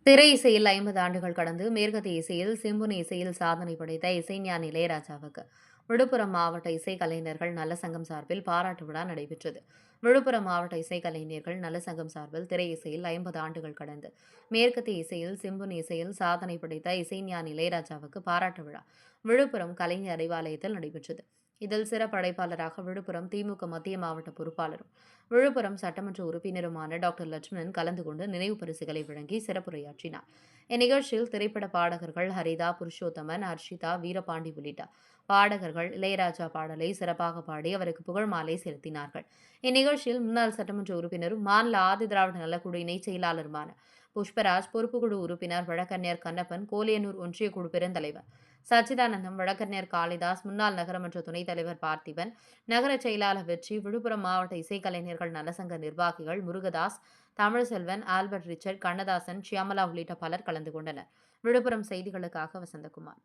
திரை இசையில் 50 ஆண்டுகள் கடந்து மேற்கத்திய இசையில் சிம்பொனி இசையில் சாதனை படைத்த இசைஞானி இளையராஜாவுக்கு விழுப்புரம் மாவட்ட இசைக்கலைஞர்கள் நல சங்கம் சார்பில் பாராட்டு விழா நடைபெற்றது. விழுப்புரம் மாவட்ட இசைக்கலைஞர்கள் நல சங்கம் சார்பில் திரை இசையில் 50 ஆண்டுகள் கடந்து மேற்கத்திய இசையில் சிம்பொனி இசையில் சாதனை படைத்த இசைஞானி இளையராஜாவுக்கு பாராட்டு விழா விழுப்புரம் கலைஞர் அறிவாலயத்தில் நடைபெற்றது. இதில் சிறப்பு அழைப்பாளராக விழுப்புரம் திமுக மத்திய மாவட்ட பொறுப்பாளரும் விழுப்புரம் சட்டமன்ற உறுப்பினருமான டாக்டர் லட்சுமணன் கலந்து கொண்டு நினைவு பரிசுகளை வழங்கி சிறப்புரையாற்றினார். இந்நிகழ்ச்சியில் திரைப்பட பாடகர்கள் ஹரிதா, புருஷோத்தமன், ஹர்ஷிதா, வீரபாண்டி உள்ளிட்ட பாடகர்கள் இளையராஜா பாடலை சிறப்பாக பாடி அவருக்கு புகழ் மாலை செலுத்தினார்கள். இந்நிகழ்ச்சியில் முன்னாள் சட்டமன்ற உறுப்பினரும் மாநில ஆதிதிராவிட நலக்குழு இணைச் செயலாளருமான புஷ்பராஜ், பொறுப்புக்குழு உறுப்பினர் வழக்கறிஞர் கண்ணப்பன், கோலியனூர் ஒன்றிய குழு பெருந்தலைவர் சச்சிதானந்தம், வழக்கறிஞர் காளிதாஸ், முன்னாள் நகரமன்ற துணைத் தலைவர் பார்த்திபன், நகர செயலாளர் வெற்றி, விழுப்புரம் மாவட்ட இசைக்கலைஞர்கள் நலசங்க நிர்வாகிகள் முருகதாஸ், தமிழ்செல்வன், ஆல்பர்ட் ரிச்சர்ட், கண்ணதாசன், ஷியாமலா உள்ளிட்ட பலர் கலந்து கொண்டனர். விழுப்புரம் செய்திகளுக்காக வசந்தகுமார்.